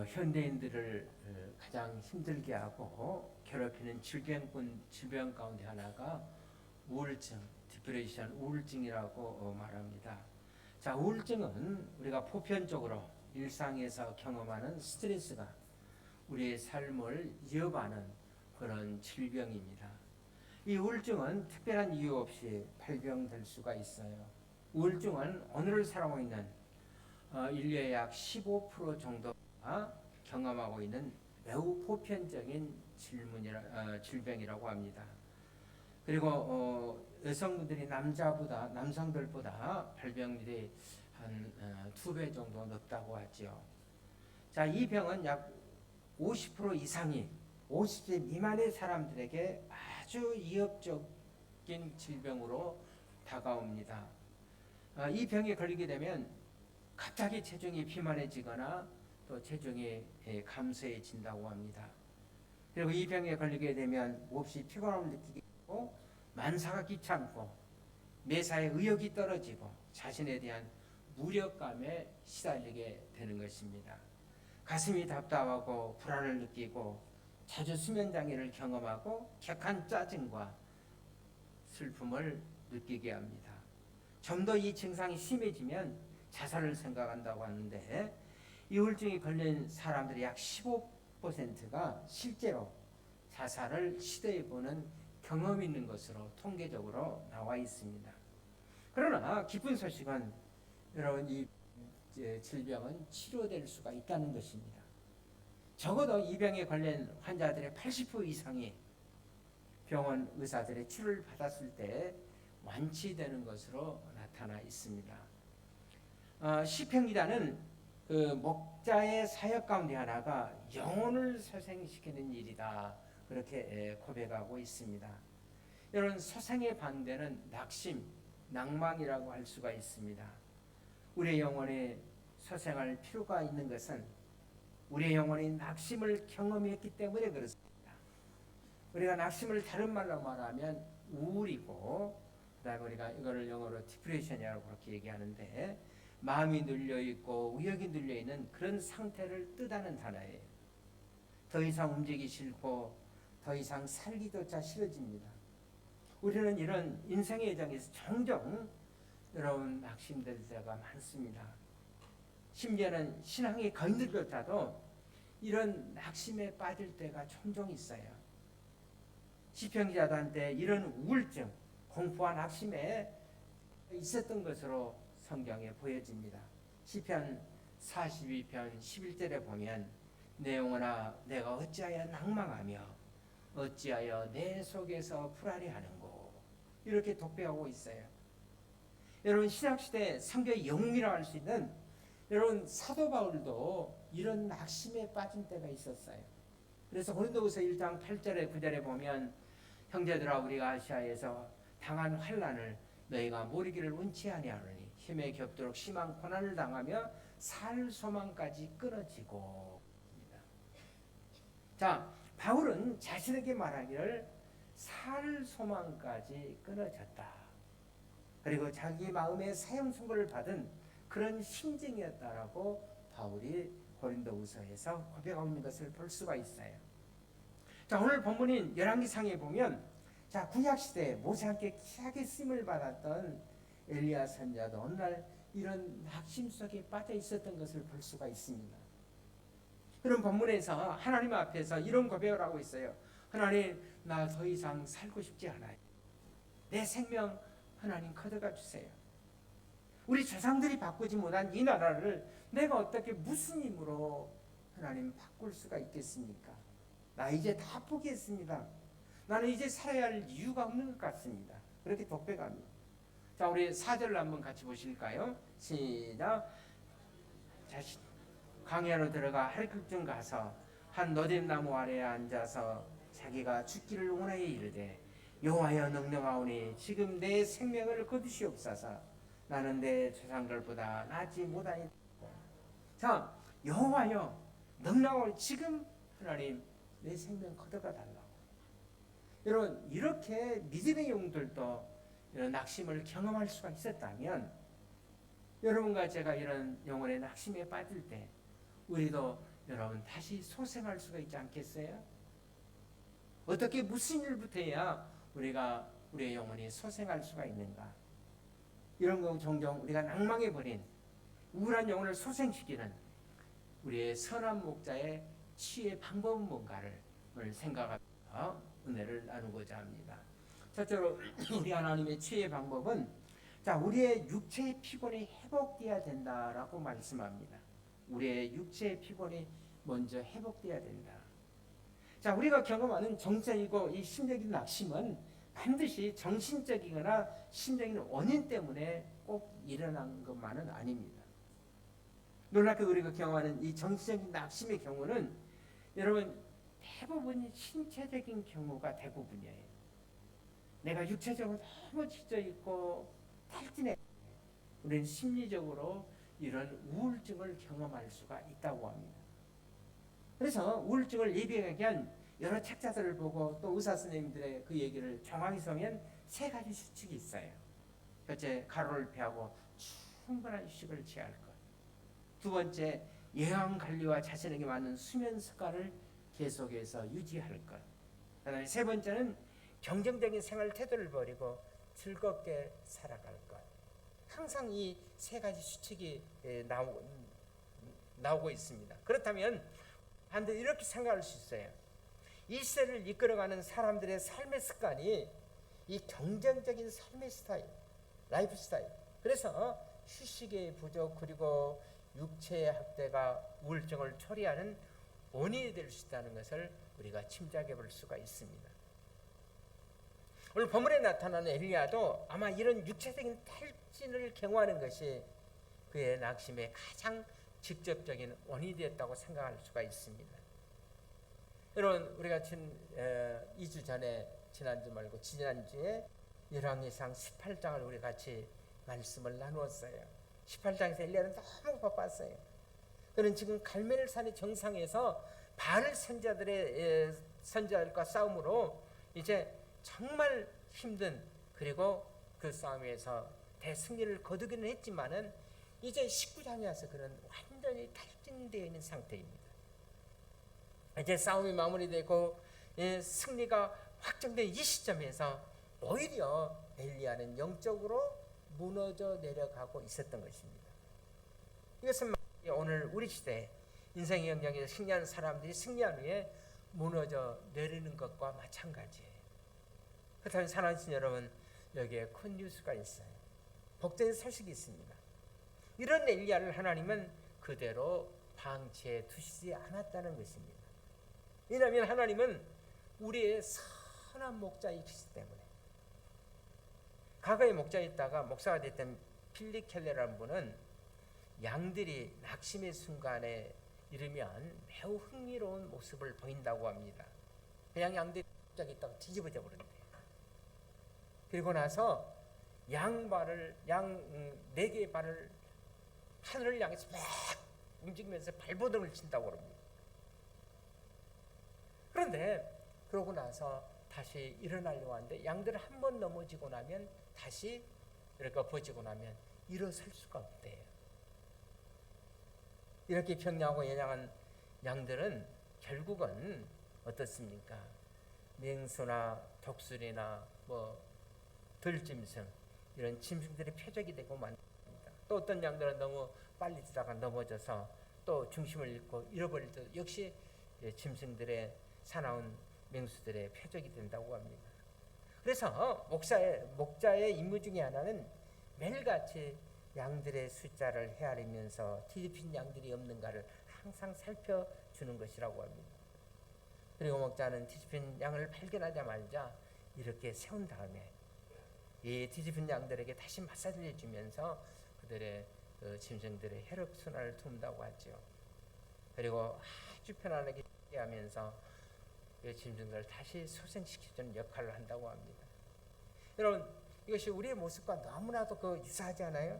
현대인들을 가장 힘들게 하고 괴롭히는 질병 가운데 하나가 우울증, 디프레션, 우울증이라고 말합니다. 자, 우울증은 우리가 보편적으로 일상에서 경험하는 스트레스가 우리의 삶을 이어가는 그런 질병입니다. 이 우울증은 특별한 이유 없이 발병될 수가 있어요. 우울증은 오늘을 살아오고 있는 인류의 약 15% 정도가 경험하고 있는 매우 보편적인 질병이라고 합니다. 그리고 여성분들이 남성들보다 발병률이 한 2배 정도 높다고 하죠. 자, 이 병은 약 50% 이상이 50세 미만의 사람들에게 아주 위협적인 질병으로 다가옵니다. 이 병에 걸리게 되면 갑자기 체중이 비만해지거나 또 체중이 감소해진다고 합니다. 그리고 이 병에 걸리게 되면 몹시 피곤함을 느끼게 되고 만사가 귀찮고 매사에 의욕이 떨어지고 자신에 대한 무력감에 시달리게 되는 것입니다. 가슴이 답답하고 불안을 느끼고 자주 수면 장애를 경험하고 격한 짜증과 슬픔을 느끼게 합니다. 좀 더 이 증상이 심해지면 자살을 생각한다고 하는데 이 우울증이 걸린 사람들의 약 15%가 실제로 자살을 시도해보는 경험이 있는 것으로 통계적으로 나와 있습니다. 그러나 기쁜 소식은 여러분 이 질병은 치료될 수가 있다는 것입니다. 적어도 이 병에 걸린 환자들의 80% 이상이 병원 의사들의 치료를 받았을 때 완치되는 것으로 나타나 있습니다. 시편기자는 그 목자의 사역 가운데 하나가 영혼을 소생시키는 일이다 그렇게 고백하고 있습니다. 여러분 소생의 반대는 낙심, 낭망이라고 할 수가 있습니다. 우리의 영혼이 소생할 필요가 있는 것은 우리의 영혼이 낙심을 경험했기 때문에 그렇습니다. 우리가 낙심을 다른 말로 말하면 우울이고 그다음에 우리가 이거를 영어로 디프레션이라고 그렇게 얘기하는데 마음이 눌려있고 의욕이 눌려있는 그런 상태를 뜻하는 단어예요. 더 이상 움직이기 싫고 더 이상 살기조차 싫어집니다. 우리는 이런 인생의 여정에서 종종 여러분 낙심될 때가 많습니다. 심지어는 신앙의 거인들조차도 이런 낙심에 빠질 때가 종종 있어요. 시편기자들한테 이런 우울증, 공포와 낙심에 있었던 것으로 성경에 보여집니다. 시편 42편 11절에 보면 내 영혼아 내가 어찌하여 낭망하며 어찌하여 내 속에서 불안해하는고 이렇게 독배하고 있어요. 여러분 신약시대 성경의 영웅이라고 할 수 있는 여러분 사도 바울도 이런 낙심에 빠진 때가 있었어요. 그래서 고린도후서 1장 8절에 9절에 보면 형제들아 우리가 아시아에서 당한 환난을 너희가 모르기를 원치 아니하노니 힘에 겹도록 심한 고난을 당하며 살 소망까지 끊어지고. 자, 바울은 자신에게 말하기를 살 소망까지 끊어졌다. 그리고 자기 마음의 사형 선고를 받은 그런 심정이었다라고 바울이 고린도후서에서 고백하고 있는 것을 볼 수가 있어요. 자, 오늘 본문인 열왕기상에 보면 자, 구약 시대 모세한테 귀하게 쓰임을 받았던 엘리야 선지자도 어느 날 이런 낙심 속에 빠져 있었던 것을 볼 수가 있습니다. 그런 본문에서 하나님 앞에서 이런 고백을 하고 있어요. 하나님, 나 더 이상 살고 싶지 않아요. 내 생명 하나님 거둬가 주세요. 우리 조상들이 바꾸지 못한 이 나라를 내가 어떻게 무슨 힘으로 하나님 바꿀 수가 있겠습니까? 나 이제 다 포기했습니다. 나는 이제 살아야 할 이유가 없는 것 같습니다. 그렇게 독백합니다. 자, 우리 4절을 한번 같이 보실까요? 시작. 광야로 들어가 하르급중 가서 한 너댓나무 아래에 앉아서 자기가 죽기를 원하여 이르되 여호와여 능력하오니 지금 내 생명을 거두시옵소서. 나는 내 조상들보다 낫지 못하니. 자, 여호와여 능력하오니 지금 하나님 내 생명 거둬가 달라고. 여러분 이렇게 믿음의 영들도 이런 낙심을 경험할 수가 있었다면 여러분과 제가 이런 영혼의 낙심에 빠질 때 우리도 여러분 다시 소생할 수가 있지 않겠어요? 어떻게 무슨 일부터 해야 우리의 영혼이 소생할 수가 있는가? 이런 거 종종 우리가 낭망해버린 우울한 영혼을 소생시키는 우리의 선한 목자의 치유의 방법은 뭔가를 오늘 생각하면서 은혜를 나누고자 합니다. 첫째로 우리 하나님의 치유의 방법은 우리의 육체의 피곤이 회복되어야 된다라고 말씀합니다. 우리의 육체의 피곤이 먼저 회복되어야 된다. 우리가 경험하는 정적이고 이 심적인 낙심은 반드시 정신적이거나 심적인 원인 때문에 꼭 일어난 것만은 아닙니다. 놀랍게도 우리가 경험하는 이 정신적인 낙심의 경우는 여러분 대부분 신체적인 경우가 대부분이에요. 내가 육체적으로 너무 지쳐있고 탈진해. 우리는 심리적으로 이런 우울증을 경험할 수가 있다고 합니다. 그래서 우울증을 예비하기 위한 여러 책자들을 보고 또 의사 선생님들의 그 얘기를 정확히 서면 세 가지 수칙이 있어요. 첫째, 가로를 피하고 충분한 휴식을 취할 것. 두 번째, 영양 관리와 자신에게 맞는 수면 습관을 계속해서 유지할 것. 그다음에 세 번째는 경쟁적인 생활 태도를 버리고 즐겁게 살아갈 것. 항상 이 세 가지 수칙이 나오고 있습니다. 그렇다면 반드시 이렇게 생각할 수 있어요. 이 시대를 이끌어가는 사람들의 삶의 습관이 이 경쟁적인 삶의 스타일, 라이프 스타일. 그래서 휴식의 부족 그리고 육체의 학대가 우울증을 초래하는 원인이 될 수 있다는 것을 우리가 짐작해 볼 수가 있습니다. 오늘 본문에 나타나는 엘리야도 아마 이런 육체적인 탈진을 경험하는 것이 그의 낙심의 가장 직접적인 원인이 되었다고 생각할 수가 있습니다. 여러분 우리가 2주 전에 지난주 말고 지난주에 열왕기상 18장을 우리 같이 말씀을 나누었어요. 18장에서 엘리야는 너무 바빴어요. 그는 지금 갈멜산의 정상에서 바알 선지자들과 싸움으로 이제 정말 힘든 그리고 그 싸움에서 대승리를 거두기는 했지만은 이제 19장에 와서 그는 완전히 탈진되어 있는 상태입니다. 이제 싸움이 마무리되고 승리가 확정된 이 시점에서 오히려 엘리야는 영적으로 무너져 내려가고 있었던 것입니다. 이것은 오늘 우리 시대 인생의 영역에서 승리하는 사람들이 승리한 후에 무너져 내리는 것과 마찬가지예요. 그렇다면 사랑하는 여러분, 여기에 큰 뉴스가 있어요. 복된 소식이 있습니다. 이런 엘리야를 하나님은 그대로 방치해 두시지 않았다는 것입니다. 왜냐하면 하나님은 우리의 선한 목자이시기 때문에. 과거에 목자였다가 목사가 됐던 필리 켈레라는 분은 양들이 낙심의 순간에 이르면 매우 흥미로운 모습을 보인다고 합니다. 그냥 양들이 갑자기 있다가 뒤집어져 버린대요. 그리고 나서 양 4개의 발을 하늘을 향해서 막 움직이면서 발버둥을 친다고 합니다. 그런데 그러고 나서 다시 일어나려고 하는데 양들을 한 번 넘어지고 나면 다시 이렇게 엎어지고 나면 일어설 수가 없대요. 이렇게 평양하고 연약한 양들은 결국은 어떻습니까? 맹수나 독수리나 들짐승 이런 짐승들의 표적이 되고 맙니다. 또 어떤 양들은 너무 빨리 뛰다가 넘어져서 또 중심을 잃고 잃어버릴 때 역시 짐승들의 사나운 맹수들의 표적이 된다고 합니다. 그래서 목자의 임무 중에 하나는 매일같이 양들의 숫자를 헤아리면서 뒤집힌 양들이 없는가를 항상 살펴주는 것이라고 합니다. 그리고 목자는 뒤집힌 양을 발견하자마자 이렇게 세운 다음에 이 뒤집힌 양들에게 다시 마사지를 해주면서 그들의 짐승들의 혈액순환을 돕는다고 하죠. 그리고 아주 편안하게 하면서 그 짐승들을 다시 소생시켜주는 역할을 한다고 합니다. 여러분 이것이 우리의 모습과 너무나도 유사하지 않아요?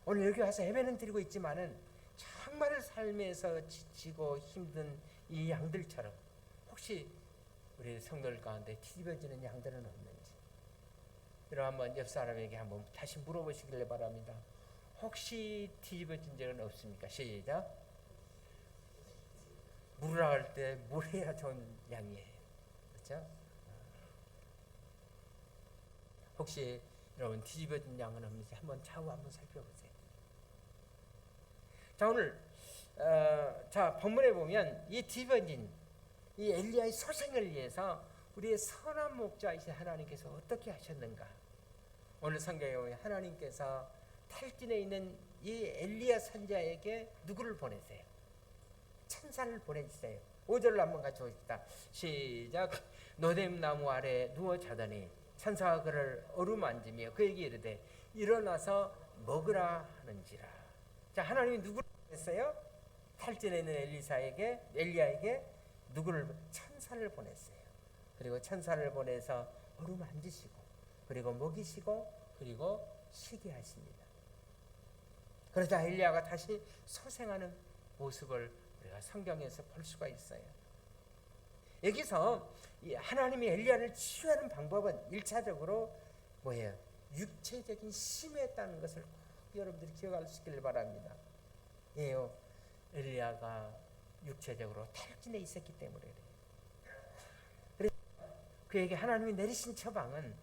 오늘 여기 와서 예배는 드리고 있지만은 정말 삶에서 지치고 힘든 이 양들처럼 혹시 우리 성도들 가운데 뒤집어지는 양들은 없는지 여러분 한번 옆 사람에게 한번 다시 물어보시길 바랍니다. 혹시 뒤집어진 적은 없습니까? 시작. 물으라 할 때 물어야 좋은 양이에요. 그렇죠? 혹시 여러분 뒤집어진 양은 없는지 한번 좌우 한번 살펴보세요. 자, 오늘 자 본문에 보면 이 뒤집어진 이 엘리야의 소생을 위해서 우리의 선한 목자이신 하나님께서 어떻게 하셨는가? 오늘 성경에 보면 하나님께서 탈진에 있는 이 엘리야 선지자에게 누구를 보내세요? 천사를 보내주세요. 5절로 한번 같이 봅시다. 시작. 노뎀나무 아래 누워 자더니 천사가 그를 어루만지며 그에게 이르되 일어나서 먹으라 하는지라. 자, 하나님이 누구를 보냈어요? 탈진에 있는 엘리야에게 누구를? 천사를 보냈어요. 그리고 천사를 보내서 어루만지시고 그리고 먹이시고 그리고 쉬게 하십니다. 그러자 엘리야가 다시 소생하는 모습을 우리가 성경에서 볼 수가 있어요. 여기서 하나님이 엘리야를 치유하는 방법은 1차적으로 뭐예요? 육체적인 심했다는 것을 꼭 여러분들이 기억할 수 있기를 바랍니다. 예요. 엘리야가 육체적으로 탈진해 있었기 때문에 그래요. 그래서 그에게 하나님이 내리신 처방은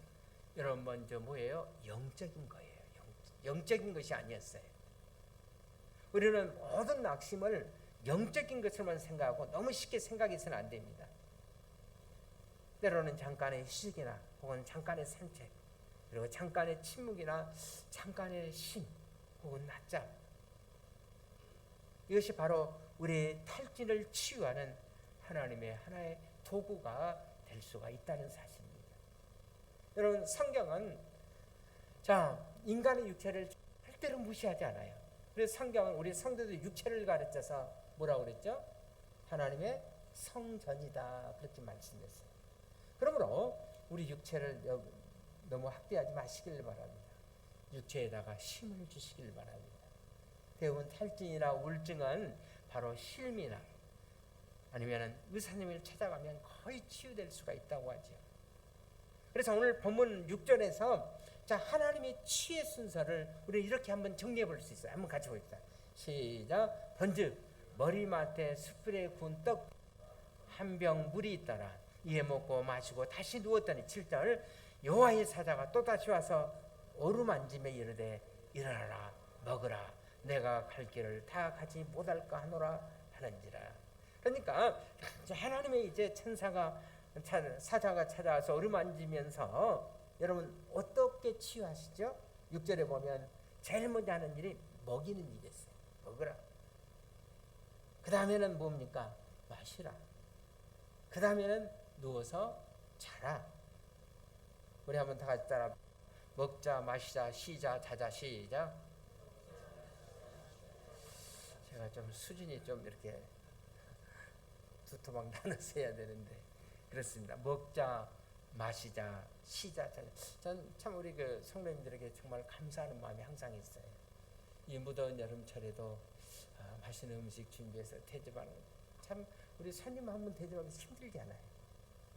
여러분 먼저 뭐예요? 영적인 거예요. 영적인 것이 아니었어요. 우리는 모든 낙심을 영적인 것을만 생각하고 너무 쉽게 생각해서는 안 됩니다. 때로는 잠깐의 휴식이나 혹은 잠깐의 산책 그리고 잠깐의 침묵이나 잠깐의 쉼 혹은 낮잠, 이것이 바로 우리의 탈진을 치유하는 하나님의 하나의 도구가 될 수가 있다는 사실입니다. 여러분, 성경은 인간의 육체를 절대로 무시하지 않아요. 그래서 성경은 우리 성도들 육체를 가르쳐서 뭐라고 그랬죠? 하나님의 성전이다, 그렇게 말씀했어요. 그러므로 우리 육체를 너무 학대하지 마시길 바랍니다. 육체에다가 힘을 주시길 바랍니다. 대부분 탈진이나 우울증은 바로 쉼이나 아니면 의사님을 찾아가면 거의 치유될 수가 있다고 하죠. 그래서 오늘 본문 6절에서 하나님의 치유의 순서를 우리 이렇게 한번 정리해 볼 수 있어요. 한번 같이 봅시다. 시작. 번즉 머리맡에 숯불에 구운 떡 한 병 물이 있더라. 이에 먹고 마시고 다시 누웠더니 7절 여호와의 사자가 또다시 와서 어루만지며 이르되 일어나라 먹으라 내가 갈 길을 다 가지 못할까 하노라 하는지라. 그러니까 하나님의 이제 사자가 찾아와서 어루만지면서 여러분 어떻게 치유하시죠? 6절에 보면 제일 먼저 하는 일이 먹이는 일이었어요. 먹으라. 그 다음에는 뭡니까? 마시라. 그 다음에는 누워서 자라. 우리 한번 다 같이 따라 먹자 마시자 쉬자 자자. 시작. 제가 좀 수준이 좀 이렇게 두토막 나눠서 해야 되는데 그렇습니다. 먹자 마시자 쉬자 자자. 전 참 우리 그 성도님들에게 정말 감사하는 마음이 항상 있어요. 이 무더운 여름철에도 맛있는 음식 준비해서 대접하는 참 우리 손님 한 분 대접하기 힘들지 않아요.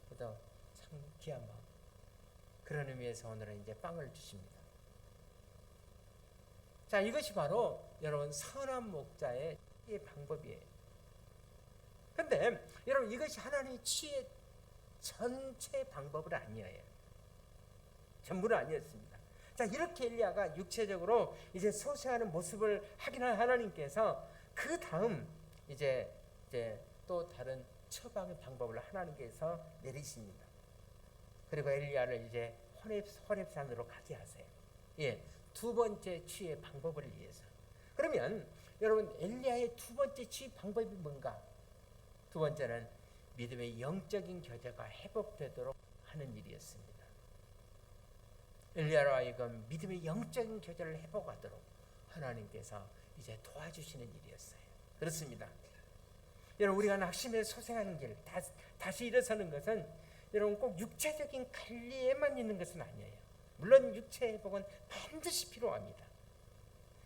그래서 참 귀한 마음. 그런 의미에서 오늘은 이제 빵을 주십니다. 자, 이것이 바로 여러분 선한 목자의 방법이에요. 그런데 여러분 이것이 하나님의 치유의 전체 방법은 아니에요. 전부는 아니었습니다. 자, 이렇게 엘리야가 육체적으로 이제 소생하는 모습을 확인한 하나님께서 그 다음 이제 또 다른 처방의 방법을 하나님께서 내리십니다. 그리고 엘리야를 이제 호렙산으로 가게 하세요. 예, 두 번째 치유의 방법을 위해서. 그러면 여러분 엘리야의 두 번째 치유 방법이 뭔가? 두 번째는 믿음의 영적인 교제가 회복되도록 하는 일이었습니다. 엘리야로 하여금 믿음의 영적인 교제를 회복하도록 하나님께서 이제 도와주시는 일이었어요. 그렇습니다. 여러분 우리가 낙심에 소생하는 길 다시 일어서는 것은 여러분 꼭 육체적인 관리에만 있는 것은 아니에요. 물론 육체 회복은 반드시 필요합니다.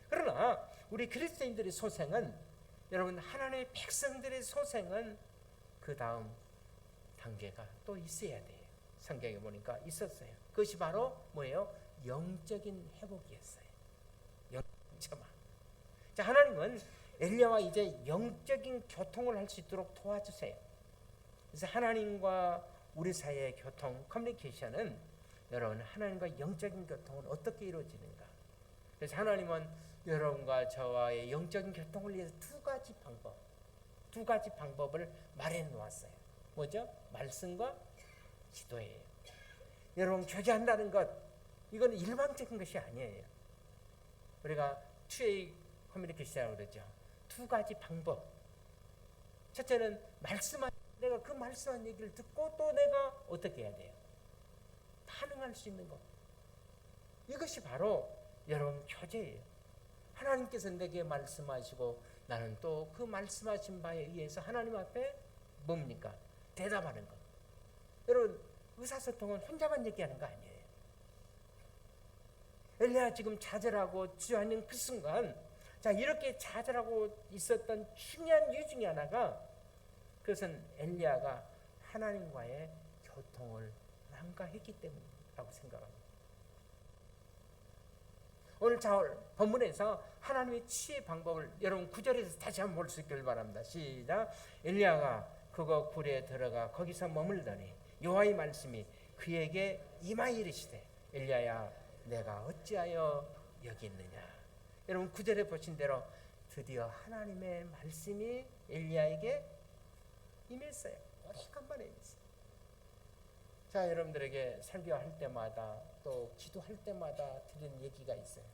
그러나 우리 그리스도인들의 소생은 여러분 하나님의 백성들의 소생은 그 다음 단계가 또 있어야 돼요. 성경에 보니까 있었어요. 그것이 바로 뭐예요? 영적인 회복이었어요. 영적인 처방. 자, 하나님은 엘리야와 이제 영적인 교통을 할 수 있도록 도와주세요. 그래서 하나님과 우리 사이의 교통, 커뮤니케이션은 여러분 하나님과 영적인 교통은 어떻게 이루어지는가? 그래서 하나님은 여러분과 저와의 영적인 교통을 위해서 두 가지 방법을 마련해 놓았어요. 뭐죠? 말씀과 기도예요. 여러분 교제한다는 것, 이건 일방적인 것이 아니에요. 우리가 투웨이 커뮤니케이션이라고 그러죠. 두 가지 방법. 첫째는 내가 그 말씀한 얘기를 듣고 또 내가 어떻게 해야 돼요? 반응할 수 있는 것. 이것이 바로 여러분 교제예요. 하나님께서 내게 말씀하시고 나는 또 그 말씀하신 바에 의해서 하나님 앞에 뭡니까? 대답하는 것. 여러분 의사소통은 혼자만 얘기하는 거 아니에요. 엘리야 지금 좌절하고 주저하는 그 순간, 자 이렇게 좌절하고 있었던 중요한 이유 중에 하나가, 그것은 엘리야가 하나님과의 교통을 난가했기 때문이라고 생각합니다. 오늘 본문에서 하나님의 치유의 방법을 여러분 9절에서 다시 한번 볼 수 있기를 바랍니다. 시작. 엘리야가 그거 굴에 들어가 거기서 머물더니 여호와의 말씀이 그에게 임하여 이르시되 엘리야야 내가 어찌하여 여기 있느냐. 여러분 9절에 보신 대로 드디어 하나님의 말씀이 엘리야에게 임했어요. 오래간만에 임했어요. 자 여러분들에게 설교할 때마다 또 기도할 때마다 드리는 얘기가 있어요.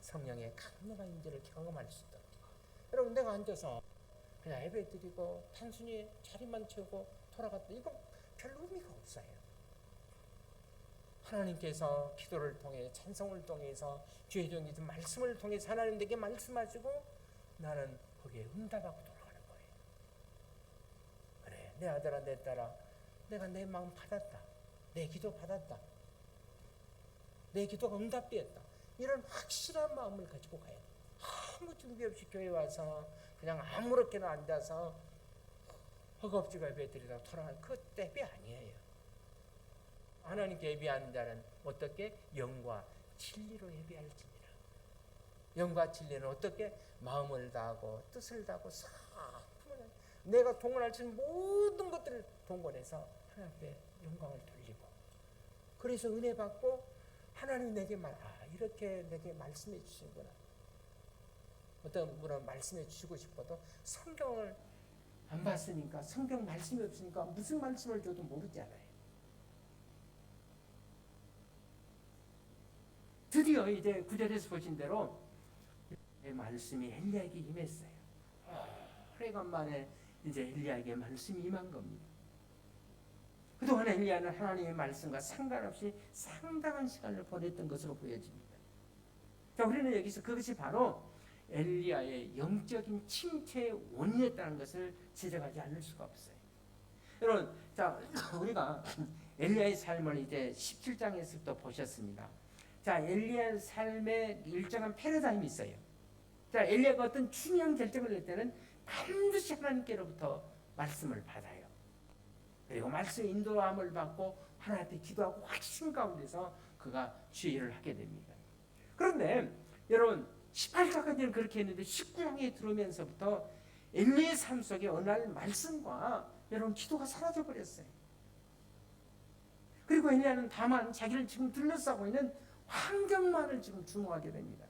성령의 강력한 임재를 경험할 수 있다. 여러분 내가 앉아서 그냥 예배 드리고 단순히 자리만 채우고 돌아갔다, 이건 별 의미가 없어요. 하나님께서 기도를 통해 찬송을 통해서 주의 종이 말씀을 통해서 하나님 내게 말씀하시고 나는 거기에 응답하고 돌아가는 거예요. 그래 내 아들아 내 딸아 내가 내 마음 받았다. 내 기도 받았다. 내 기도가 응답되었다. 이런 확실한 마음을 가지고 가야 돼. 아무 준비 없이 교회 와서 그냥 아무렇게나 앉아서 허겁지겁 예배드리다가 돌아가는 그 예배 아니에요. 하나님께 예배하는 자는 어떻게? 영과 진리로 예배할지니라. 영과 진리는 어떻게? 마음을 다하고 뜻을 다하고 내가 동원할 수 있는 모든 것들을 동원해서 하나님 앞에 영광을 돌리고, 그래서 은혜 받고 하나님 내게 이렇게 내게 말씀해 주시는구나. 어떤 분은 말씀해 주시고 싶어도 성경을 안 봤으니까, 성경 말씀이 없으니까 무슨 말씀을 줘도 모르잖아요. 드디어 이제 9절에서 보신 대로 말씀이 엘리야에게 임했어요. 오래간만에 이제 엘리야에게 말씀이 임한 겁니다. 그동안 엘리야는 하나님의 말씀과 상관없이 상당한 시간을 보냈던 것으로 보여집니다. 자, 우리는 여기서 그것이 바로 엘리야의 영적인 침체의 원인이었다는 것을 지적하지 않을 수가 없어요. 여러분, 자 우리가 엘리야의 삶을 이제 17장에서부터 보셨습니다. 자, 엘리야의 삶에 일정한 패러다임이 있어요. 자, 엘리야가 어떤 중요한 결정을 낼 때는 반드시 하나님께로부터 말씀을 받아요. 그리고 말씀의 인도함을 받고 하나님 앞에 기도하고 확신 가운데서 그가 주의 일을 하게 됩니다. 그런데 여러분 18장까지는 그렇게 했는데 19장에 들어오면서부터 엘리야의 삶 속에 어느 날 말씀과 여러분 기도가 사라져 버렸어요. 그리고 엘리야는 다만 자기를 지금 둘러싸고 있는 환경만을 지금 주목하게 됩니다.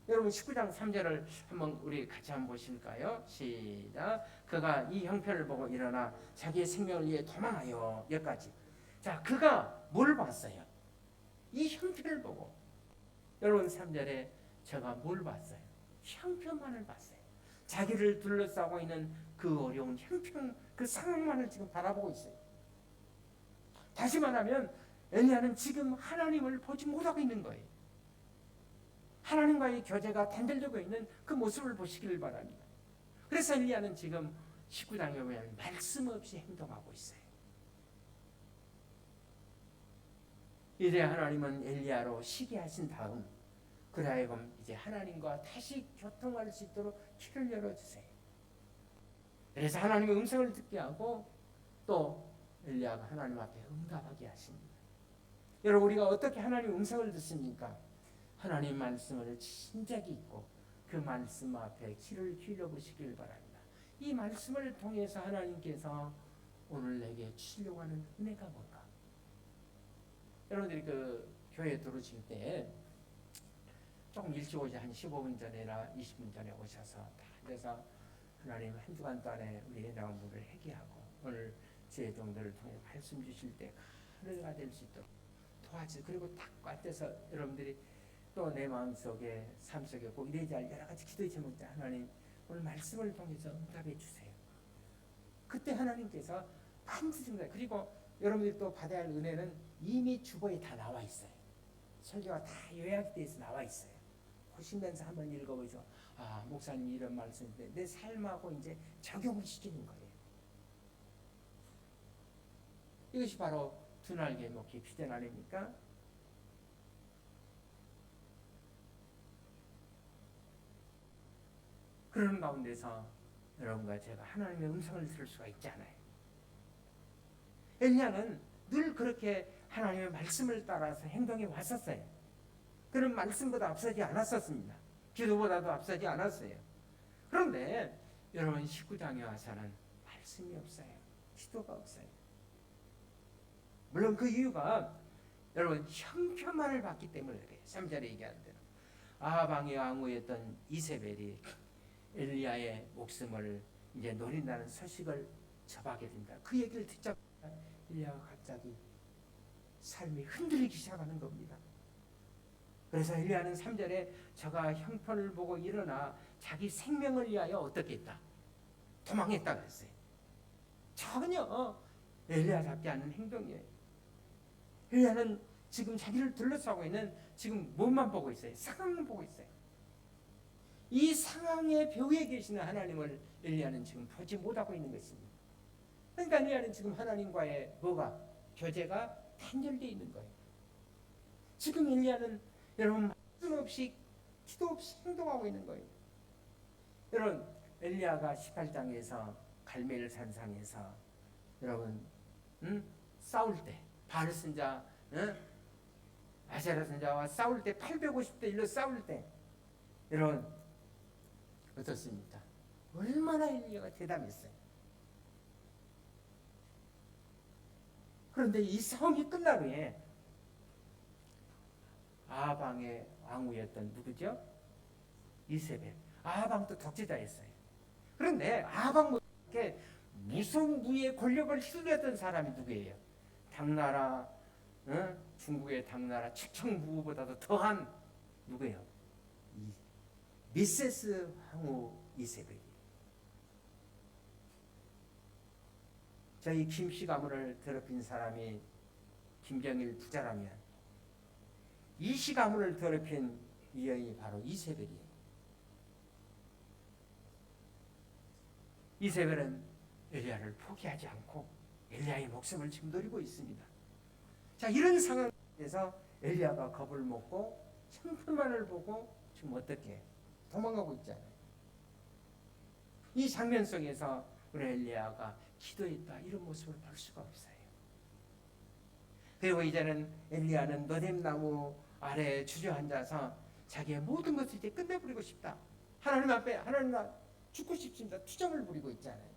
여러분 19장 3절을 한번 우리 같이 한번 보실까요? 시작. 그가 이 형편을 보고 일어나 자기의 생명을 위해 도망하여. 여기까지. 자, 그가 뭘 봤어요? 이 형편을 보고. 여러분 3절에 제가 뭘 봤어요? 형편만을 봤어요. 자기를 둘러싸고 있는 그 어려운 형편, 그 상황만을 지금 바라보고 있어요. 다시 말하면 엘리야는 지금 하나님을 보지 못하고 있는 거예요. 하나님과의 교제가 단절되고 있는 그 모습을 보시기를 바랍니다. 그래서 엘리야는 지금 19장에 보면 말씀 없이 행동하고 있어요. 이제 하나님은 엘리야로 시기하신 다음 그래 하여금 이제 하나님과 다시 교통할 수 있도록 길을 열어주세요. 그래서 하나님의 음성을 듣게 하고 또 엘리야가 하나님 앞에 응답하게 하십니다. 여러분 우리가 어떻게 하나님의 음성을 듣습니까? 하나님 말씀을 진작에 읽고 그 말씀 앞에 귀를 기울여보시길 바랍니다. 이 말씀을 통해서 하나님께서 오늘 내게 주시려고 하는 은혜가 뭔가? 여러분들이 그 교회 들어오실 때 조금 일찍 오지, 한 15분 전이나 20분 전에 오셔서 다 앉아서 하나님 한 주간 동안에 우리의 나무를 회개하고 오늘 제 종들을 통해 말씀 주실 때 하늘가 될 수 있도록 도와주세요. 그리고 딱 앉아서 여러분들이 또 내 마음속에 삶 속에 꼭 이래야 할 여러 가지 기도의 제목들 하나님 오늘 말씀을 통해서 응답해 주세요. 그때 하나님께서 반드시 응답. 그리고 여러분들이 또 받아야 할 은혜는 이미 주보에 다 나와 있어요. 설교가 다 요약되어 있어 나와 있어요. 보시면서 한번 읽어보죠. 아, 목사님이 이런 말씀인데 내 삶하고 이제 적용을 시키는 거예요. 이것이 바로 두 날개 목회 비전 아닙니까? 그런 가운데서 여러분과 제가 하나님의 음성을 들을 수가 있잖아요. 엘리야는 늘 그렇게 하나님의 말씀을 따라서 행동해 왔었어요. 그런 말씀보다 앞서지 않았었습니다. 기도보다도 앞서지 않았어요. 그런데 여러분 19장에 와서는 말씀이 없어요. 기도가 없어요. 물론 그 이유가 여러분 형편만을 봤기 때문에 그래요. 3절에 얘기하는 대로 아하방의 왕후였던 이세벨이 엘리야의 목숨을 이제 노린다는 소식을 접하게 됩니다. 그 얘기를 듣자 엘리야가 갑자기 삶이 흔들리기 시작하는 겁니다. 그래서 엘리야는 3절에 저가 형편을 보고 일어나 자기 생명을 위하여 어떻게 했다? 도망했다 그랬어요. 전혀 엘리야답지 않은 행동이에요. 엘리야는 지금 자기를 둘러싸고 있는 지금 뭐만 보고 있어요? 상황만 보고 있어요. 이 상황의 벽에 계시는 하나님을 엘리야는 지금 보지 못하고 있는 것입니다. 그러니까 엘리야는 지금 하나님과의 뭐가? 교제가 단절되어 있는 거예요. 지금 엘리야는 여러분 말씀 없이 기도 없이 행동하고 있는 거예요. 여러분 엘리야가 18장에서 갈멜 산상에서 여러분 싸울 때 바알 선자 아세라 선자와 싸울 때 850대 1로 싸울 때 여러분 어떻습니까? 얼마나 엘리야가 대담했어요. 그런데 이 싸움이 끝난 후에 아방의 왕후였던 누구죠? 이세벨. 아방도 독재자였어요. 그런데 아방에게 무성부의 권력을 휘둘렸던 사람이 누구예요? 당나라, 중국의 당나라 측정부보다도 더한 누구예요? 미세스 황후 이세벨이에요. 저희 김씨 가문을 더럽힌 사람이 김정일 부자라면 이씨 가문을 더럽힌 이 여인이 바로 이세벨이에요. 이세벨은 엘리야를 포기하지 않고 엘리야의 목숨을 지금 노리고 있습니다. 자, 이런 상황에서 엘리야가 겁을 먹고 형편만을 보고 지금 어떻게 도망가고 있잖아요. 이 장면 속에서 우리 엘리야가 기도했다 이런 모습을 볼 수가 없어요. 그리고 이제는 엘리야는 노뎀나무 아래에 주저앉아서 자기의 모든 것을 이제 끝내버리고 싶다. 하나님 앞에 하나님 나 죽고 싶습니다. 투정을 부리고 있잖아요.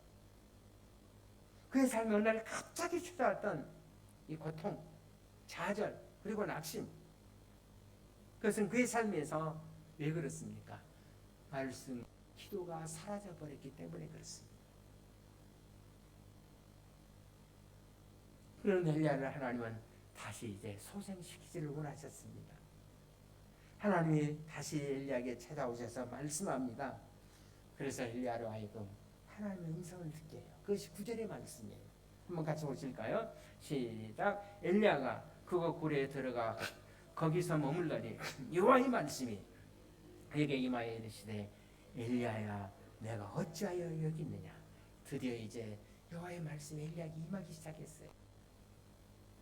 그의 삶에 어느 날 갑자기 찾아왔던 이 고통, 좌절 그리고 낙심. 그것은 그의 삶에서 왜 그렇습니까? 말씀, 기도가 사라져버렸기 때문에 그렇습니다. 그런 엘리야를 하나님은 다시 이제 소생시키지를 원하셨습니다. 하나님이 다시 엘리야에게 찾아오셔서 말씀합니다. 그래서 엘리야로 하여금 하나님의 음성을 듣게 해요. 그것이 9절의 말씀이에요. 한번 같이 보실까요? 시작. 엘리야가 그곳 굴에 들어가 거기서 머물더니 여호와의 말씀이 그에게 임하여 이르시되 엘리야야 내가 어찌하여 여기 있느냐. 드디어 이제 여호와의 말씀이 엘리야에게 임하기 시작했어요.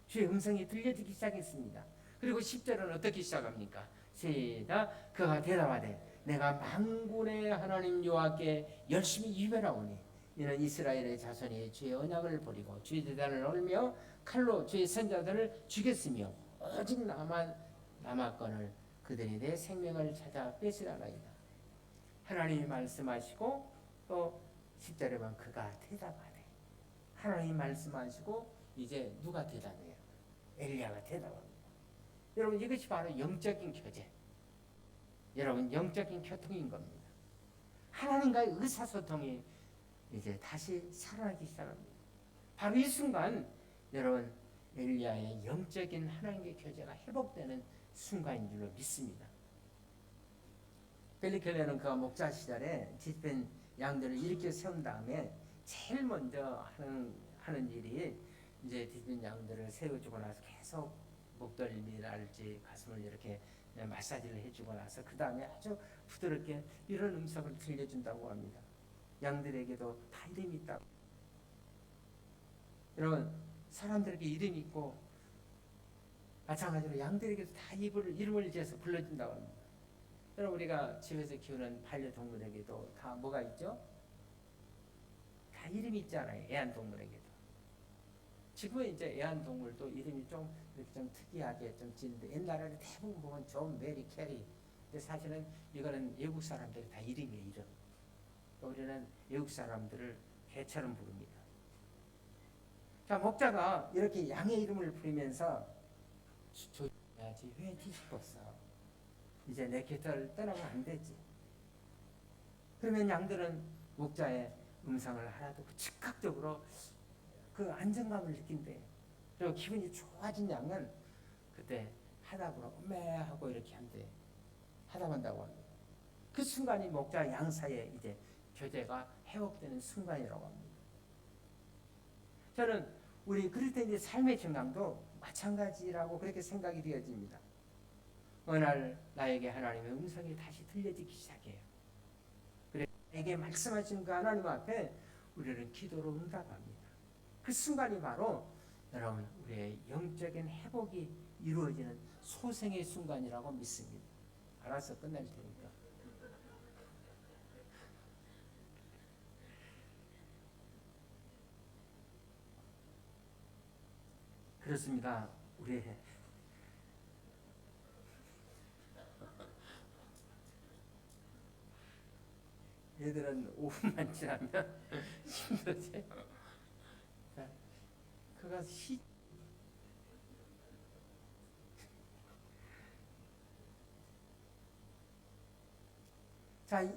주의 음성이 들려지기 시작했습니다. 그리고 10절은 어떻게 시작합니까? 시작. 그가 대답하되 내가 만군의 하나님 여호와께 열심히 유별하오니 이는 이스라엘의 자손이 주의 언약을 버리고 주의 제단을 얼며 칼로 주의 선자들을 죽였으며 오직 남았건을 그들이 내 생명을 찾아 뺏으라나이다. 하나님이 말씀하시고 또 10절에 보면 그가 대답하네. 하나님이 말씀하시고 이제 누가 대답해요? 엘리야가 대답합니다. 여러분 이것이 바로 영적인 교제. 여러분 영적인 교통인 겁니다. 하나님과의 의사소통이 이제 다시 살아나기 시작합니다. 바로 이 순간 여러분 엘리야의 영적인 하나님의 교제가 회복되는 순간인 줄로 믿습니다. 빌리 켈러는 그 목자 시절에 디스펜 양들을 일으켜 세운 다음에 제일 먼저 하는 일이 이제 디스펜 양들을 세워주고 나서 계속 목덜미랄지 가슴을 이렇게 마사지를 해주고 나서 그 다음에 아주 부드럽게 이런 음성을 들려준다고 합니다. 양들에게도 다 이름이 있다고. 여러분 사람들에게 이름이 있고 마찬가지로 양들에게도 다 이름을 지어서 불러준다고 합니다. 여러분 우리가 집에서 키우는 반려동물에게도 다 뭐가 있죠? 다 이름이 있잖아요. 애완동물에게도. 지금은 이제 애완동물도 이름이 좀 이렇게 좀 특이하게 좀 짓는데 옛날에는 대부분 보면 존, 메리, 캐리. 근데 사실은 이거는 외국 사람들이 다 이름이에요. 이름. 우리는 외국 사람들을 개처럼 부릅니다. 자, 목자가 이렇게 양의 이름을 부르면서 조용해야지 왜 뒤집었어? 이제 내 곁을 떠나면 안 되지. 그러면 양들은 목자의 음성을 하나도 즉각적으로 그 안정감을 느낀대. 그리고 기분이 좋아진 양은 그때 하답으로 하고 이렇게 한대. 하답한다고 합니다. 그 순간이 목자 양 사이에 이제 교제가 회복되는 순간이라고 합니다. 저는 우리 그리스도인의 삶의 증강도 마찬가지라고 그렇게 생각이 되어집니다. 어느 날 나에게 하나님의 음성이 다시 들려지기 시작해요. 그래서 나에게 말씀하신 그 하나님 앞에 우리는 기도로 응답합니다. 그 순간이 바로 여러분 우리의 영적인 회복이 이루어지는 소생의 순간이라고 믿습니다. 알아서 끝날 테니까. 그렇습니다. 우리 얘들은 5분만 지나면 힘들지. 그가 자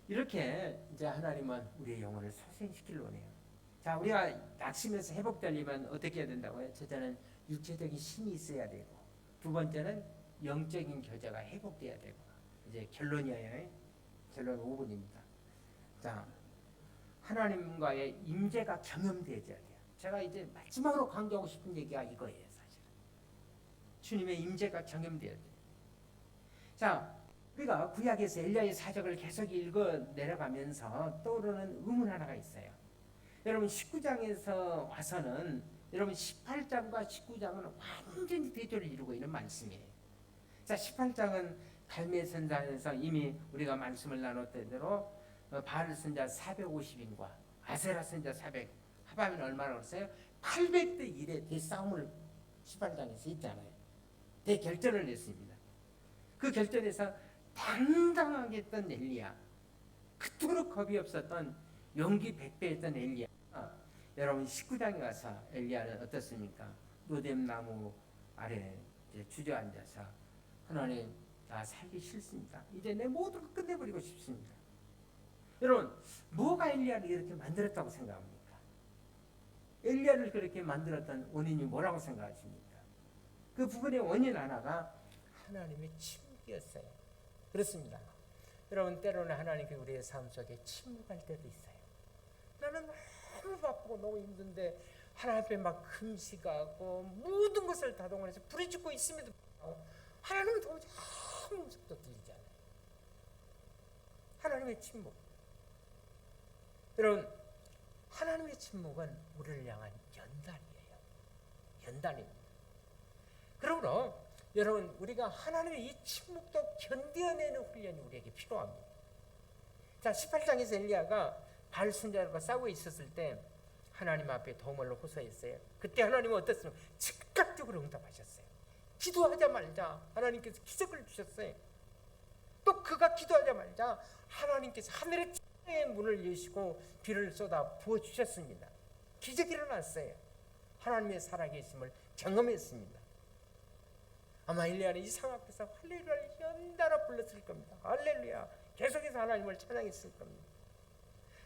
이렇게 이제 하나님은 우리의 영혼을 소생시키려 해요. 자 우리가 낙심에서 회복되려면 어떻게 해야 된다고요? 첫째는 육체적인 힘이 있어야 되고 두 번째는 영적인 교제가 회복돼야 되고 이제 결론이에요. 결론 5분입니다. 자 하나님과의 임재가 경험되어야 돼요. 제가 이제 마지막으로 강조하고 싶은 얘기가 이거예요. 사실 주님의 임재가 경험되어야 돼요. 자 우리가 구약에서 엘리야의 사적을 계속 읽어 내려가면서 떠오르는 의문 하나가 있어요. 여러분 19장에서 와서는 여러분 18장과 19장은 완전히 대조를 이루고 있는 말씀이에요. 자 18장은 갈멜 선산에서 이미 우리가 말씀을 나눴던 대로 바알 선자 450인과 아세라 선자 400 합하면 얼마나 그랬어요? 800대 1의 대싸움을 18장에서 했잖아요. 대결전을 했습니다. 그 결전에서 당당하게 했던 엘리야, 그토록 겁이 없었던 용기 100배였던 엘리야, 여러분 19장에 가서 엘리야는 어떻습니까? 노뎀나무 아래 주저앉아서 하나님 나 살기 싫습니다. 이제 내 모든 걸 끝내버리고 싶습니다. 여러분 뭐가 엘리야를 이렇게 만들었다고 생각합니까? 엘리야를 그렇게 만들었던 원인이 뭐라고 생각하십니까? 그 부분의 원인 하나가 하나님의 침묵이었어요. 그렇습니다. 여러분 때로는 하나님께 우리의 삶 속에 침묵할 때도 있어요. 나는 너무 바쁘고 너무 힘든데 하나님 앞에 막 금식하고 모든 것을 다 동원해서 부르짖고 있음에도 불구하고 하나님은 도무지 아무 음성도 들리지 않아요. 하나님의 침묵. 여러분 하나님의 침묵은 우리를 향한 연단이에요. 연단입니다. 그러므로 여러분 우리가 하나님의 이 침묵도 견뎌내는 훈련이 우리에게 필요합니다. 자 18장에서 엘리야가 바알 선지자들과 싸우고 있었을 때 하나님 앞에 도움을 호소했어요. 그때 하나님은 어떻습니까? 즉각적으로 응답하셨어요. 기도하자마자 하나님께서 기적을 주셨어요. 또 그가 기도하자마자 하나님께서 하늘의 창의 문을 여시고 비를 쏟아 부어주셨습니다. 기적이 일어났어요. 하나님의 살아계심을 경험했습니다. 아마 엘리야는 이 상황 앞에서 할렐루야를 연달아 불렀을 겁니다. 할렐루야, 계속해서 하나님을 찬양했을 겁니다.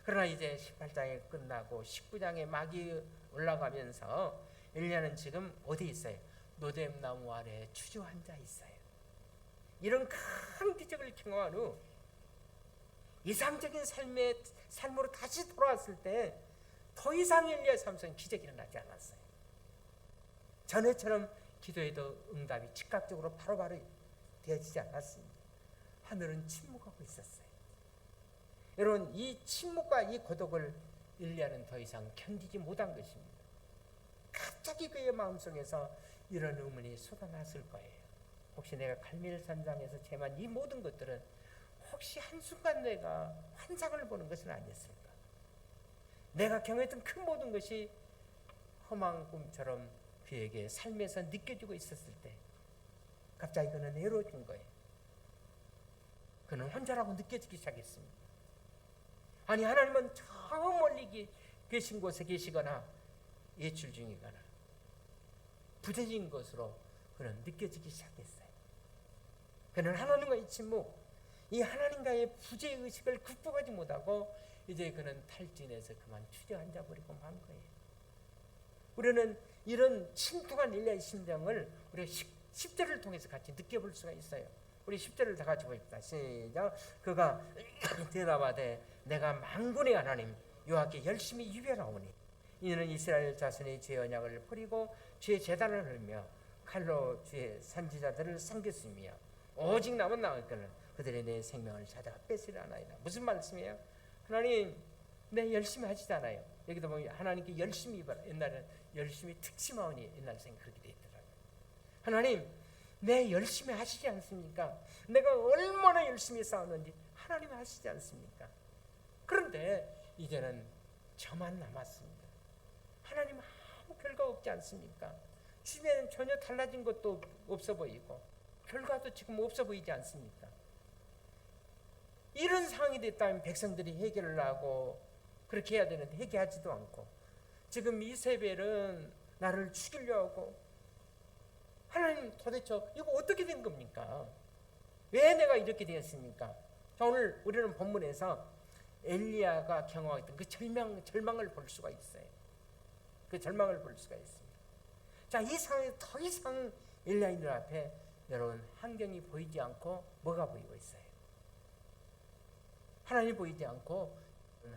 그러나 이제 18장이 끝나고 19장에 막이 올라가면서 엘리야는 지금 어디 있어요? 노뎀나무 아래 추주앉아 있어요. 이런 큰 기적을 경험한 후 이상적인 삶으로 다시 돌아왔을 때 더 이상 엘리야 삶속에 기적이 일어나지 않았어요. 전에처럼 기도해도 응답이 즉각적으로 바로바로 되어지지 않았습니다. 하늘은 침묵하고 있었어요. 여러분, 이 침묵과 이 고독을 엘리야는 더 이상 견디지 못한 것입니다. 갑자기 그의 마음속에서 이런 의문이 쏟아났을 거예요. 혹시 내가 갈멜산장에서 제만 이 모든 것들은 혹시 한순간 내가 환상을 보는 것은 아니었을까? 내가 경험했던 그 모든 것이 험한 꿈처럼 그에게 삶에서 느껴지고 있었을 때 갑자기 그는 외로워진 거예요. 그는 혼자라고 느껴지기 시작했습니다. 아니, 하나님은 저 멀리 계신 곳에 계시거나 외출 중이거나 부재진 것으로 그는 느껴지기 시작했어요. 그는 하나님과의 침묵, 이 하나님과의 부재의식을 극복하지 못하고 이제 그는 탈진해서 그만 주저앉아 버리고 만 거예요. 우리는 이런 침투한 엘리야의 심정을 우리가 10절을 통해서 같이 느껴볼 수가 있어요. 우리 10절을 다 같이 봅시다. 시작. 그가 대답하되 내가 만군의 하나님 여호와께 열심히 유별하오니 이는 이스라엘 자손의 죄 언약을 버리고 죄 제단을 흘며 칼로 주의 선지자들을 섬겼으며 오직 남은 나그는 그들의 내 생명을 찾아 뺏으려 하나이다. 무슨 말씀이에요? 하나님, 내 열심히 하시잖아요. 여기도 보면 하나님께 열심히 옛날에는 열심히 특심하오니 옛날 생각 그렇게 돼 있더라고요. 하나님, 내 열심히 하시지 않습니까? 내가 얼마나 열심히 싸웠는지 하나님 하시지 않습니까? 그런데 이제는 저만 남았습니다. 하나님 아무 결과 없지 않습니까? 주변에는 전혀 달라진 것도 없어 보이고 결과도 지금 없어 보이지 않습니까? 이런 상황이 됐다면 백성들이 해결을 하고 그렇게 해야 되는데 해결하지도 않고 지금 이세벨은 나를 죽이려 하고 하나님 도대체 이거 어떻게 된 겁니까? 왜 내가 이렇게 되었습니까? 자, 오늘 우리는 본문에서 엘리야가 경험했던 그 절망을 볼 수가 있어요. 그 절망을 볼 수가 있습니다. 자, 이 상황에 더 이상 엘리야인들 앞에 여러분 환경이 보이지 않고 뭐가 보이고 있어요? 하나님이 보이지 않고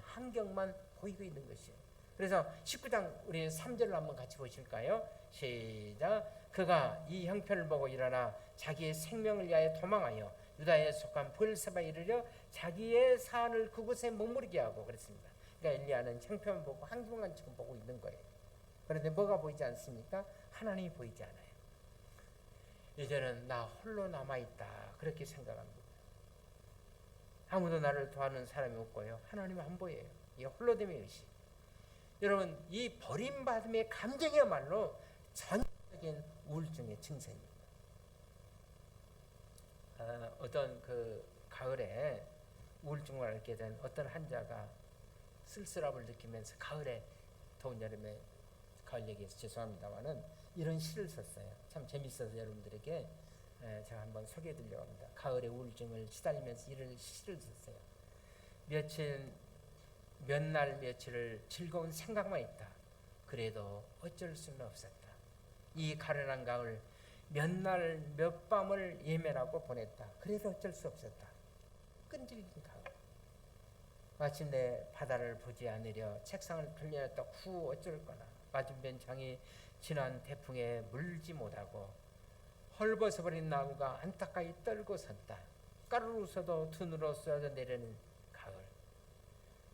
환경만 보이고 있는 것이에요. 그래서 19장 우리 3절을 한번 같이 보실까요? 시작. 그가 이 형편을 보고 일어나 자기의 생명을 위하여 도망하여 유다에 속한 브엘세바에 이르려 자기의 사안을 그곳에 머무르게 하고 그랬습니다. 그러니까 엘리야는 형편을 보고 환경만 지금 보고 있는 거예요. 그런데 뭐가 보이지 않습니까? 하나님이 보이지 않아요. 이제는 나 홀로 남아있다 그렇게 생각합니다. 아무도 나를 도와주는 사람이 없고요. 하나님 안 보여요. 이 홀로됨의 의식. 여러분, 이 버림받음의 감정이야말로 전적인 우울증의 증세입니다. 어떤 그 가을에 우울증을 앓게 된 어떤 환자가 쓸쓸함을 느끼면서 가을에 더운 여름에 가을 얘기해서 죄송합니다만은 이런 시를 썼어요. 참 재밌어서 여러분들에게 제가 한번 소개해드리려고 합니다. 가을의 우울증을 시달리면서 이런 시를 썼어요. 몇 날 며칠을 즐거운 생각만 있다. 그래도 어쩔 수는 없었다. 이 가련한 가을 몇 날 몇 밤을 예매하고 보냈다. 그래도 어쩔 수 없었다. 끈질긴 가을. 마침내 바다를 보지 않으려 책상을 펼려놨다. 후 어쩔 거나. 맞은편 장이 지난 태풍에 물지 못하고 헐벗어버린 나무가 안타까이 떨고 섰다. 가루로 써도 둔으로 쏟아 내리는 가을.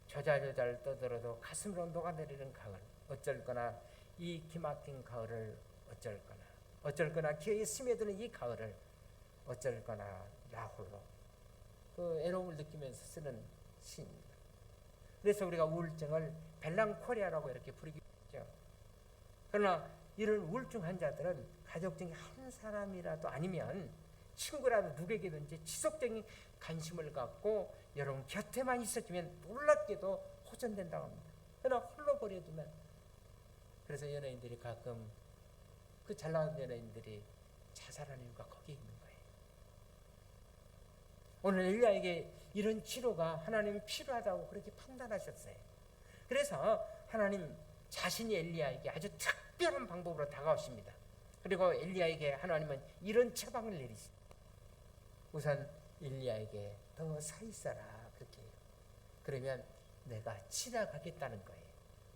조잘조잘 떠들어도 가슴으로 녹아내리는 가을. 어쩔 거나 이 기막힌 가을을 어쩔 거나. 어쩔 거나 기어이 스며드는 이 가을을 어쩔 거나 나 홀로. 그 애로움을 느끼면서 쓰는 시입니다. 그래서 우리가 우울증을 벨랑코리아라고 이렇게 부르기도 하죠. 그러나 이런 우울증 환자들은 가족 중에 한 사람이라도 아니면 친구라도 누구에게든지 지속적인 관심을 갖고 여러분 곁에만 있어주면 놀랍게도 호전된다고 합니다. 그러나 홀로 버려두면, 그래서 연예인들이 가끔 그 잘나가는 연예인들이 자살하는 이유가 거기에 있는 거예요. 오늘 엘리야에게 이런 치료가 하나님이 필요하다고 그렇게 판단하셨어요. 그래서 하나님 자신이 엘리야에게 아주 특별한 방법으로 다가오십니다. 그리고 엘리야에게 하나님은 이런 처방을 내리십니다. 우선 엘리야에게 더 서 있어라 그렇게 해요. 그러면 내가 지나가겠다는 거예요.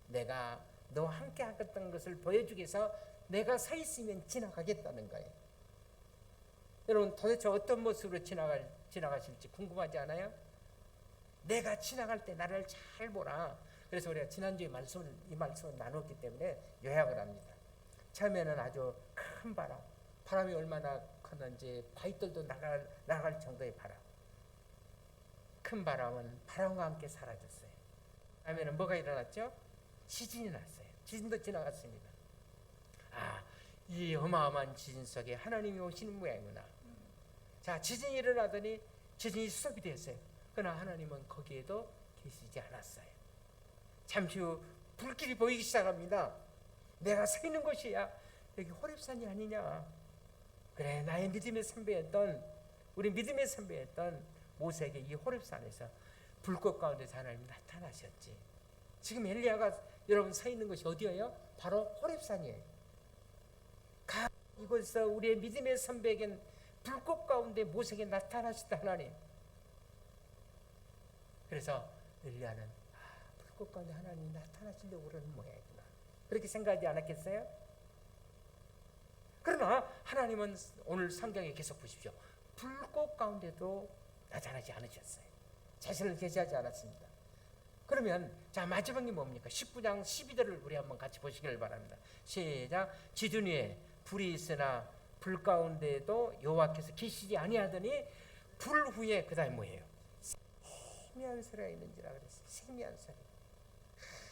내가 너와 함께 하겠다는 것을 보여주기 위해서 내가 서 있으면 지나가겠다는 거예요. 여러분 도대체 어떤 모습으로 지나가실지 궁금하지 않아요? 내가 지나갈 때 나를 잘 보라. 그래서 우리가 지난주에 이 말씀을 나눴기 때문에 요약을 합니다. 처음에는 아주 큰 바람이 얼마나 컸는지 바위들도 날아갈 정도의 바람. 큰 바람은 바람과 함께 사라졌어요. 다음에는 뭐가 일어났죠? 지진이 났어요. 지진도 지나갔습니다. 이 어마어마한 지진 속에 하나님이 오시는 모양이구나. 자, 지진이 일어나더니 지진이 스톱이 됐어요. 그러나 하나님은 거기에도 계시지 않았어요. 잠시 후 불길이 보이기 시작합니다. 내가 서 있는 곳이야. 여기 호렙산이 아니냐. 그래, 나의 믿음의 선배였던, 우리 믿음의 선배였던 모세에게 이 호렙산에서 불꽃 가운데서 하나님이 나타나셨지. 지금 엘리야가 여러분 서 있는 곳이 어디예요? 바로 호렙산이에요. 이곳에서 우리의 믿음의 선배에겐 불꽃 가운데 모세에게 나타나셨다 하나님. 그래서 엘리야는 불꽃 가운데 하나님이 나타나시려고 그러는 모양이구나. 그렇게 생각하지 않았겠어요? 그러나 하나님은 오늘 성경에 계속 보십시오. 불꽃 가운데도 나타나지 않으셨어요. 자신을 계시하지 않았습니다. 그러면 자, 마지막이 뭡니까? 19장 12절을 우리 한번 같이 보시기를 바랍니다. 시작. 지둔 위에 불이 있으나 불 가운데도 여호와께서 계시지 아니하더니 불 후에 그 다음에 뭐예요? 세미한 소리가 있는지라 그랬어요. 세미한 소리.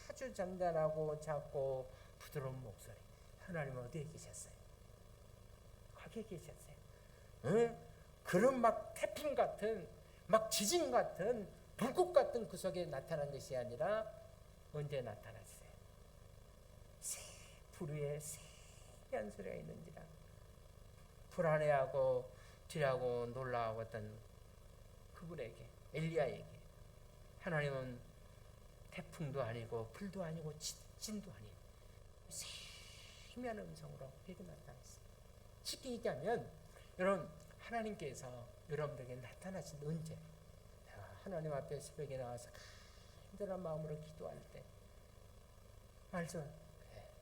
아주 잔잔하고 작고 부드러운 목소리. 하나님은 어디에 계셨어요? 거기에 계셨어요. 응? 그런 막 태풍 같은, 막 지진 같은, 불꽃 같은 그 속에 나타난 것이 아니라 언제 나타났어요? 불 위에 세미한 소리가 있는지라. 불안해하고 두려워하고 놀라워하고 했던 그분에게, 엘리야에게 하나님은 태풍도 아니고 불도 아니고 지진도 아닌 세미한 음성으로 그에게 나타났어요. 쉽게 얘기하면 여러분, 하나님께서 여러분들에게 나타나신 언제? 하나님 앞에 새벽에 나와서 간절한 마음으로 기도할 때 말씀,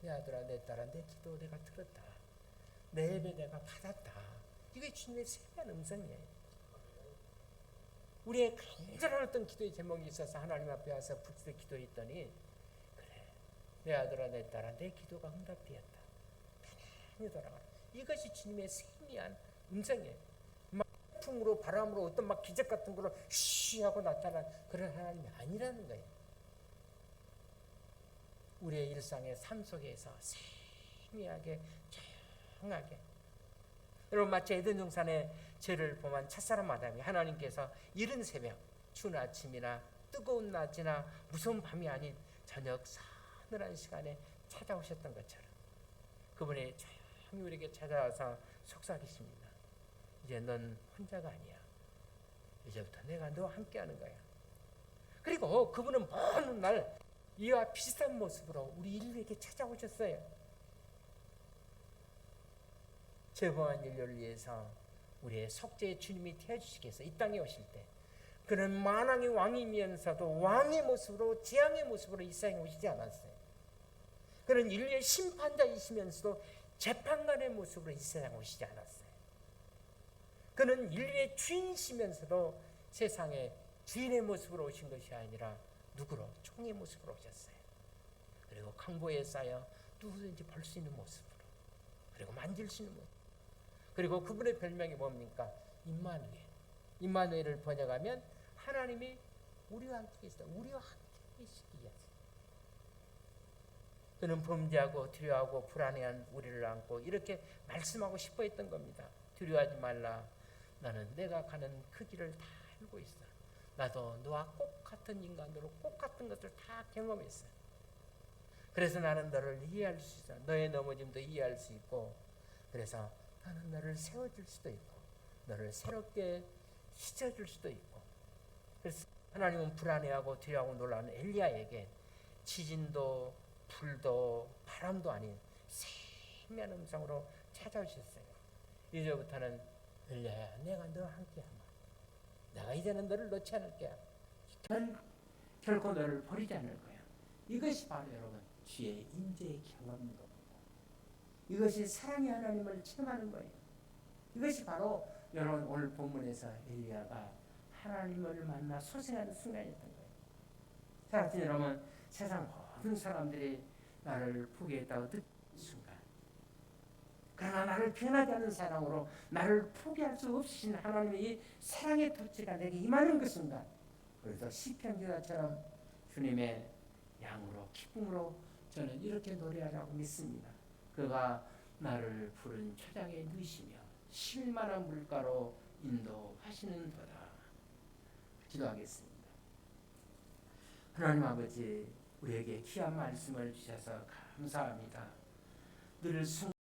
내 아들아 내 딸아 내 기도 내가 들었다. 내 예배 내가 받았다. 이게 주님의 세미한 음성이에요. 우리의 간절한 어떤 기도의 제목이 있어서 하나님 앞에 와서 부르짖어 기도했더니, 그래, 내 아들아 내 딸아 내 기도가 응답되었다. 편안히 돌아가라. 이것이 주님의 세미한 음성이에요. 막 태풍으로 바람으로 어떤 막 기적 같은 거로 쉬 하고 나타난 그런 하나님이 아니라는 거예요. 우리의 일상의 삶 속에서 세미하게 조용하게. 여러분 마치 에덴 동산의 죄를 범한 첫사람 아담이 하나님께서 이른 새벽, 추운 아침이나 뜨거운 낮이나 무서운 밤이 아닌 저녁 서늘한 시간에 찾아오셨던 것처럼 그분이 조용히 우리에게 찾아와서 속삭이십니다. 이제 넌 혼자가 아니야. 이제부터 내가 너와 함께하는 거야. 그리고 그분은 먼 날 이와 비슷한 모습으로 우리 인류에게 찾아오셨어요. 죄범한 인류를 위해서 우리의 속죄의 주님이 되어주시기 위해서 이 땅에 오실 때 그는 만왕의 왕이면서도 왕의 모습으로, 재앙의 모습으로 이 세상에 오시지 않았어요. 그는 인류의 심판자이시면서도 재판관의 모습으로 이 세상에 오시지 않았어요. 그는 인류의 주인이시면서도 세상에 주인의 모습으로 오신 것이 아니라 누구로? 종의 모습으로 오셨어요. 그리고 강보에 쌓여 누구든지 볼 수 있는 모습으로, 그리고 만질 수 있는 모습. 그리고 그분의 별명이 뭡니까? 임마누엘. 임마누엘을 번역하면 하나님이 우리와 함께 계시다. 우리와 함께 계시기 위해서. 그는 범죄하고 두려워하고 불안해한 우리를 안고 이렇게 말씀하고 싶어 했던 겁니다. 두려워하지 말라. 나는 내가 가는 그 길을 다 알고 있어. 나도 너와 똑같은 인간으로 똑같은 것을 다 경험했어. 그래서 나는 너를 이해할 수 있어. 너의 넘어짐도 이해할 수 있고, 그래서 나는 너를 세워줄 수도 있고, 너를 새롭게 씻어줄 수도 있고. 그래서 하나님은 불안해하고 두려워하고 놀라는 엘리야에게 지진도 불도 바람도 아닌 세미한 음성으로 찾아오셨어요. 이제부터는 엘리야야, 내가 너와 함께하마. 내가 이제는 너를 놓지 않을게. 난 결코 너를 버리지 않을 거야. 이것이 바로 여러분 주의 임재의 경험인 겁니다. 이것이 사랑의 하나님을 체험하는 거예요. 이것이 바로 여러분 오늘 본문에서 엘리야가 하나님을 만나 소생하는 순간이었던 거예요. 자, 같은 여러분, 세상 모든 사람들이 나를 포기했다고 듣는 순간, 그러나 나를 변하지 않는 사랑으로 나를 포기할 수 없으신 하나님의 이 사랑의 터치가 내게 임하는 그 순간, 그래서 시편 기자처럼 주님의 양으로 기쁨으로 저는 이렇게 노래하라고 믿습니다. 그가 나를 푸른 초장에 누이시며 쉴만한 물가로 인도하시는도다. 기도하겠습니다. 하나님 아버지, 우리에게 귀한 말씀을 주셔서 감사합니다. 늘